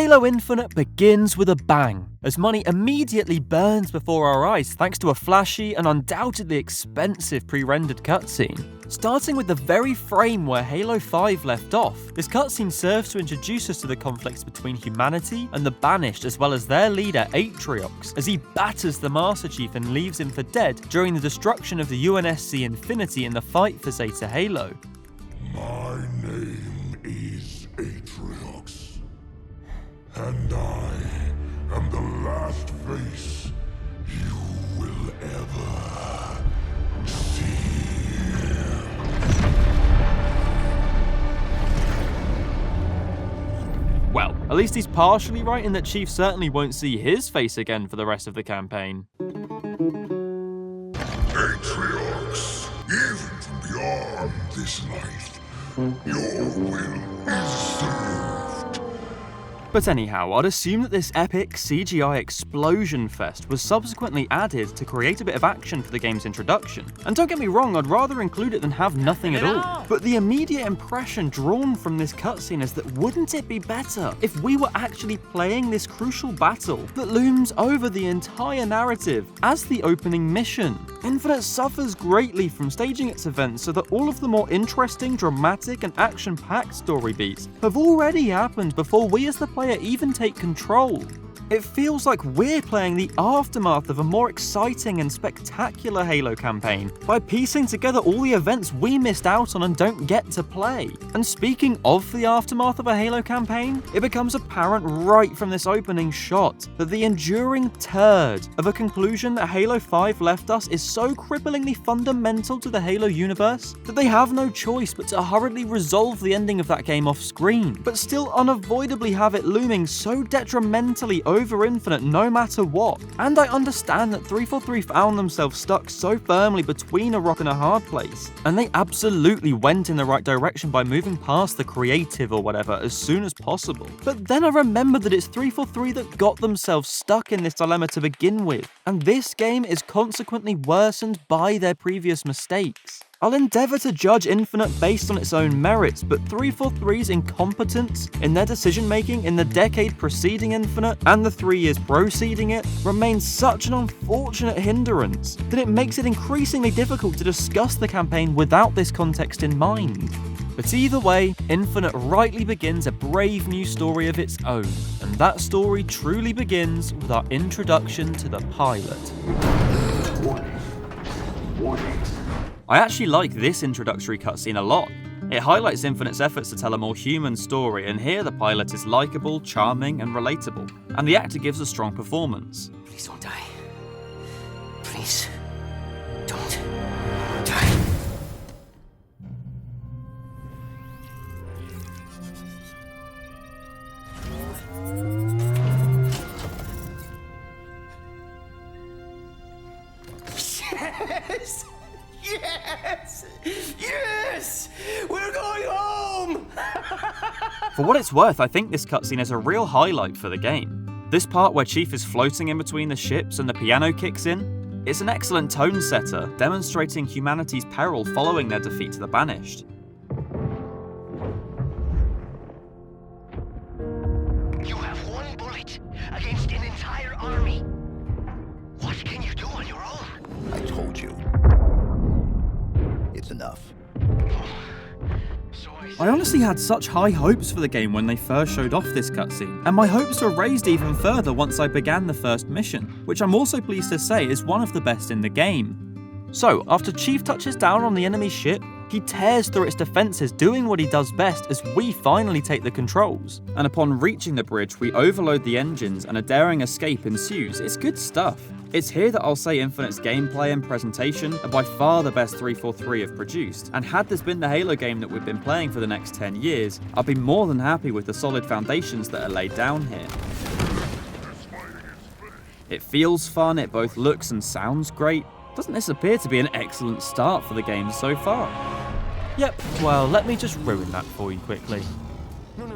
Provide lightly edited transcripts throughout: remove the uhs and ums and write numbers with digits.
Halo Infinite begins with a bang, as money immediately burns before our eyes thanks to a flashy and undoubtedly expensive pre-rendered cutscene. Starting with the very frame where Halo 5 left off, this cutscene serves to introduce us to the conflicts between humanity and the Banished, as well as their leader Atriox, as he batters the Master Chief and leaves him for dead during the destruction of the UNSC Infinity in the fight for Zeta Halo. My name is Atriox, and I am the last face you will ever see. Well, at least he's partially right in that Chief certainly won't see his face again for the rest of the campaign. Atriox, even from beyond this life, your will is served. But anyhow, I'd assume that this epic CGI explosion fest was subsequently added to create a bit of action for the game's introduction. And don't get me wrong, I'd rather include it than have nothing at all. But the immediate impression drawn from this cutscene is that wouldn't it be better if we were actually playing this crucial battle that looms over the entire narrative as the opening mission? Infinite suffers greatly from staging its events so that all of the more interesting, dramatic, and action-packed story beats have already happened before we as the player even take control. It feels like we're playing the aftermath of a more exciting and spectacular Halo campaign by piecing together all the events we missed out on and don't get to play. And speaking of the aftermath of a Halo campaign, it becomes apparent right from this opening shot that the enduring turd of a conclusion that Halo 5 left us is so cripplingly fundamental to the Halo universe that they have no choice but to hurriedly resolve the ending of that game off screen, but still unavoidably have it looming so detrimentally over Infinite no matter what. And I understand that 343 found themselves stuck so firmly between a rock and a hard place, and they absolutely went in the right direction by moving past the creative or whatever as soon as possible. But then I remembered that it's 343 that got themselves stuck in this dilemma to begin with, and this game is consequently worsened by their previous mistakes. I'll endeavour to judge Infinite based on its own merits, but 343's incompetence in their decision-making in the decade preceding Infinite and the 3 years preceding it remains such an unfortunate hindrance that it makes it increasingly difficult to discuss the campaign without this context in mind. But either way, Infinite rightly begins a brave new story of its own, and that story truly begins with our introduction to the pilot. Warning. I actually like this introductory cutscene a lot. It highlights Infinite's efforts to tell a more human story, and here the pilot is likeable, charming, and relatable, and the actor gives a strong performance. Please don't die. Please don't die. Yes! Yes! Yes! We're going home! For what it's worth, I think this cutscene is a real highlight for the game. This part where Chief is floating in between the ships and the piano kicks in, it's an excellent tone setter, demonstrating humanity's peril following their defeat to the Banished. You have one bullet against an entire army. What can you do on your own? I told you. It's enough. I honestly had such high hopes for the game when they first showed off this cutscene, and my hopes were raised even further once I began the first mission, which I'm also pleased to say is one of the best in the game. So, after Chief touches down on the enemy ship, he tears through its defenses, doing what he does best as we finally take the controls. And upon reaching the bridge, we overload the engines and a daring escape ensues. It's good stuff. It's here that I'll say Infinite's gameplay and presentation are by far the best 343 have produced, and had this been the Halo game that we've been playing for the next 10 years, I'd be more than happy with the solid foundations that are laid down here. It feels fun, it both looks and sounds great. Doesn't this appear to be an excellent start for the game so far? Yep, well, let me just ruin that for you quickly. No.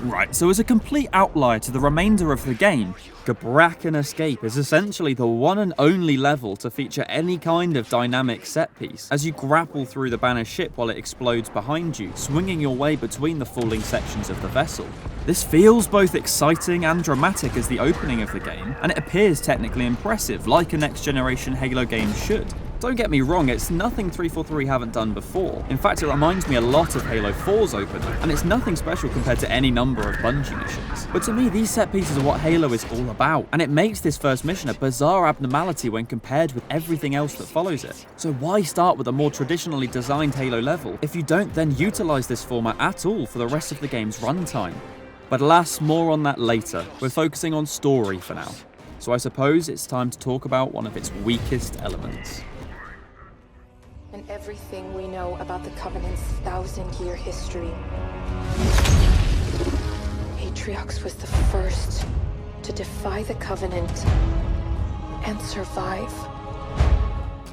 Right, so as a complete outlier to the remainder of the game, Gabrakan Escape is essentially the one and only level to feature any kind of dynamic set piece, as you grapple through the banished ship while it explodes behind you, swinging your way between the falling sections of the vessel. This feels both exciting and dramatic as the opening of the game, and it appears technically impressive, like a next-generation Halo game should. Don't get me wrong, it's nothing 343 haven't done before. In fact, it reminds me a lot of Halo 4's opening, and it's nothing special compared to any number of Bungie missions. But to me, these set pieces are what Halo is all about, and it makes this first mission a bizarre abnormality when compared with everything else that follows it. So why start with a more traditionally designed Halo level if you don't then utilize this format at all for the rest of the game's runtime? But alas, more on that later. We're focusing on story for now. So I suppose it's time to talk about one of its weakest elements. And everything we know about the Covenant's 1,000-year history. Atriox was the first to defy the Covenant and survive.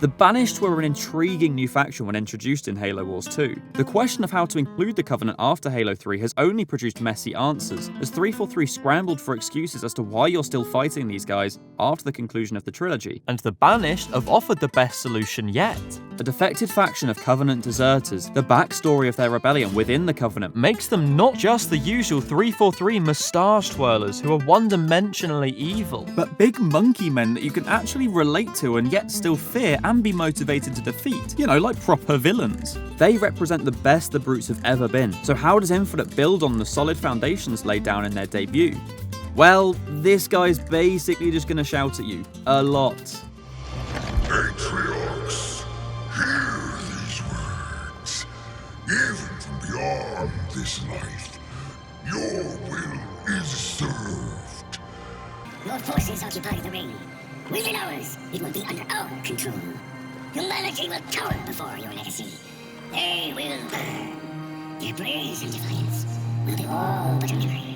The Banished were an intriguing new faction when introduced in Halo Wars 2. The question of how to include the Covenant after Halo 3 has only produced messy answers, as 343 scrambled for excuses as to why you're still fighting these guys after the conclusion of the trilogy. And the Banished have offered the best solution yet. A defected faction of Covenant deserters, the backstory of their rebellion within the Covenant makes them not just the usual 343 moustache twirlers who are one-dimensionally evil, but big monkey men that you can actually relate to and yet still fear and be motivated to defeat. You know, like proper villains. They represent the best the Brutes have ever been, so how does Infinite build on the solid foundations laid down in their debut? Well, this guy's basically just gonna shout at you. A lot. Atriox, hear these words. Even from beyond this life, your will is served. Your forces occupy the ring. Within hours, it will be under our control. Humanity will cower before your legacy. They will burn. Their blaze and defiance will be all but a memory.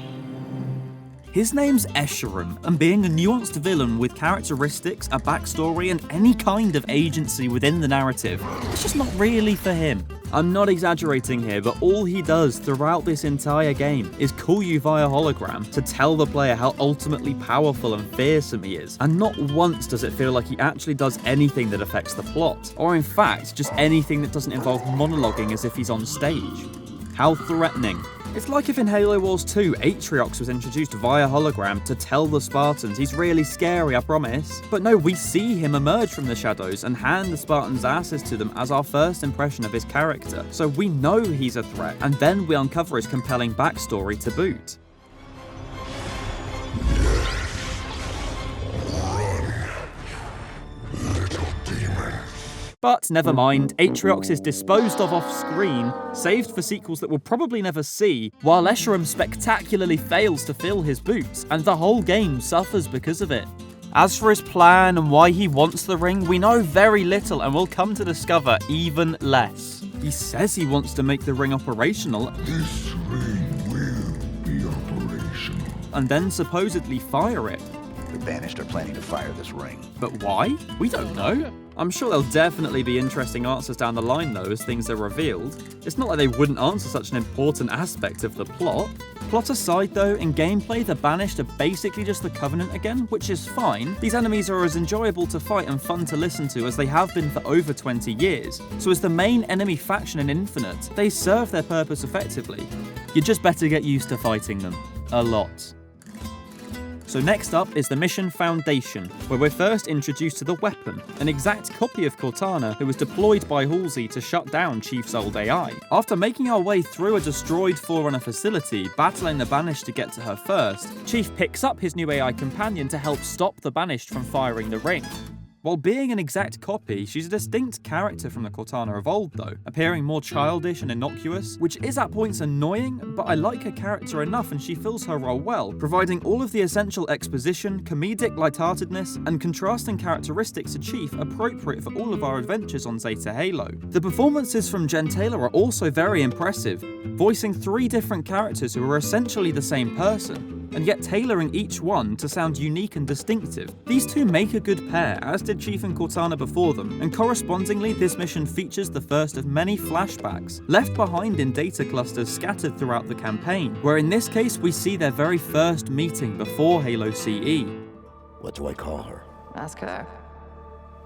His name's Escharum, and being a nuanced villain with characteristics, a backstory, and any kind of agency within the narrative, it's just not really for him. I'm not exaggerating here, but all he does throughout this entire game is call you via hologram to tell the player how ultimately powerful and fearsome he is, and not once does it feel like he actually does anything that affects the plot, or in fact, just anything that doesn't involve monologuing as if he's on stage. How threatening. It's like if in Halo Wars 2, Atriox was introduced via hologram to tell the Spartans he's really scary, I promise. But no, we see him emerge from the shadows and hand the Spartans' asses to them as our first impression of his character. So we know he's a threat, and then we uncover his compelling backstory to boot. But never mind, Atriox is disposed of off-screen, saved for sequels that we'll probably never see, while Escharum spectacularly fails to fill his boots, and the whole game suffers because of it. As for his plan and why he wants the ring, we know very little and will come to discover even less. He says he wants to make the ring operational, This ring will be operational. and then supposedly fire it. The Banished are planning to fire this ring. But why? We don't know. I'm sure there'll definitely be interesting answers down the line though as things are revealed. It's not like they wouldn't answer such an important aspect of the plot. Plot aside though, in gameplay the Banished are basically just the Covenant again, which is fine. These enemies are as enjoyable to fight and fun to listen to as they have been for over 20 years. So as the main enemy faction in Infinite, they serve their purpose effectively. You just better get used to fighting them. A lot. So next up is the mission Foundation, where we're first introduced to the weapon, an exact copy of Cortana who was deployed by Halsey to shut down Chief's old AI. After making our way through a destroyed Forerunner facility, battling the Banished to get to her first, Chief picks up his new AI companion to help stop the Banished from firing the ring. While being an exact copy, she's a distinct character from the Cortana of old though, appearing more childish and innocuous, which is at points annoying, but I like her character enough and she fills her role well, providing all of the essential exposition, comedic lightheartedness, and contrasting characteristics to Chief appropriate for all of our adventures on Zeta Halo. The performances from Jen Taylor are also very impressive, voicing 3 different characters who are essentially the same person. and yet tailoring each one to sound unique and distinctive. These two make a good pair, as did Chief and Cortana before them, and correspondingly this mission features the first of many flashbacks, left behind in data clusters scattered throughout the campaign, where in this case we see their very first meeting before Halo CE. What do I call her? Ask her.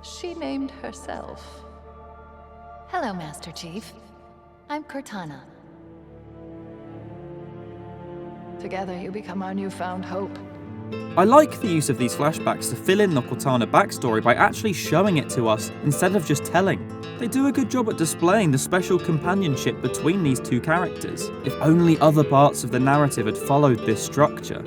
She named herself. Hello, Master Chief. I'm Cortana. Together you become our newfound hope. I like the use of these flashbacks to fill in the Cortana backstory by actually showing it to us instead of just telling. They do a good job at displaying the special companionship between these two characters. If only other parts of the narrative had followed this structure.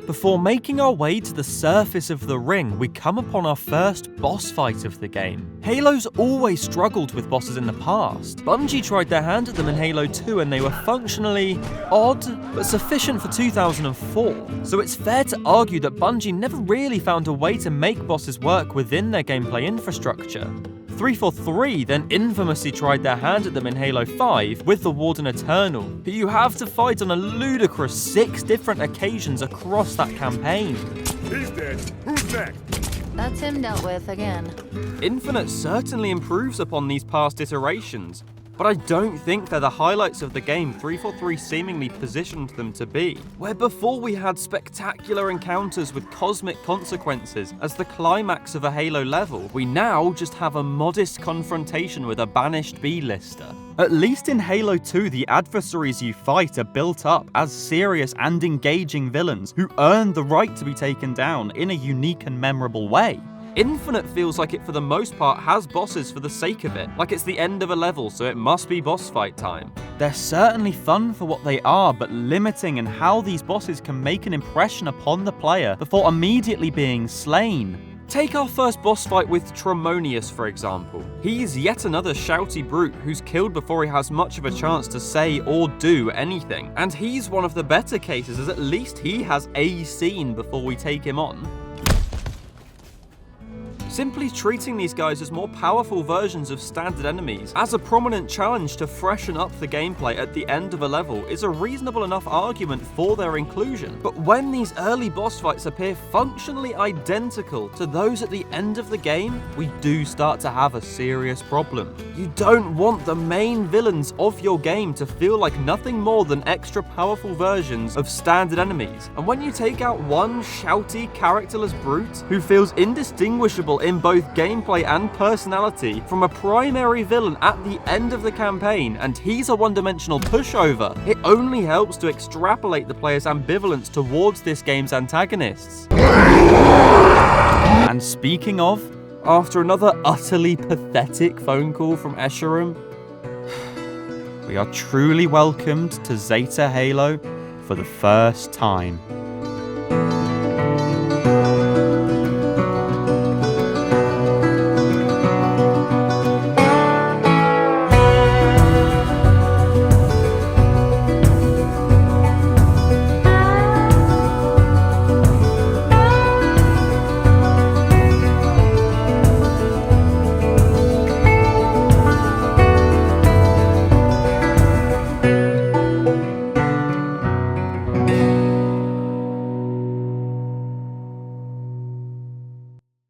Before making our way to the surface of the ring, we come upon our first boss fight of the game. Halo's always struggled with bosses in the past. Bungie tried their hand at them in Halo 2 and they were functionally odd, but sufficient for 2004. So it's fair to argue that Bungie never really found a way to make bosses work within their gameplay infrastructure. 343 then infamously tried their hand at them in Halo 5 with the Warden Eternal, who you have to fight on a ludicrous 6 different occasions across that campaign. He's dead. Who's next? That's him dealt with again. Infinite certainly improves upon these past iterations, but I don't think they're the highlights of the game 343 seemingly positioned them to be. Where before we had spectacular encounters with cosmic consequences as the climax of a Halo level, we now just have a modest confrontation with a banished B-lister. At least in Halo 2, the adversaries you fight are built up as serious and engaging villains who earn the right to be taken down in a unique and memorable way. Infinite feels like it for the most part has bosses for the sake of it, like it's the end of a level so it must be boss fight time. They're certainly fun for what they are, but limiting in how these bosses can make an impression upon the player before immediately being slain. Take our first boss fight with Tremonius, for example. He's yet another shouty brute who's killed before he has much of a chance to say or do anything, and he's one of the better cases as at least he has a scene before we take him on. Simply treating these guys as more powerful versions of standard enemies as a prominent challenge to freshen up the gameplay at the end of a level is a reasonable enough argument for their inclusion. But when these early boss fights appear functionally identical to those at the end of the game, we do start to have a serious problem. You don't want the main villains of your game to feel like nothing more than extra powerful versions of standard enemies. And when you take out one shouty, characterless brute who feels indistinguishable in both gameplay and personality from a primary villain at the end of the campaign, and he's a one-dimensional pushover, it only helps to extrapolate the player's ambivalence towards this game's antagonists. And speaking of, after another utterly pathetic phone call from Escharum, we are truly welcomed to Zeta Halo for the first time.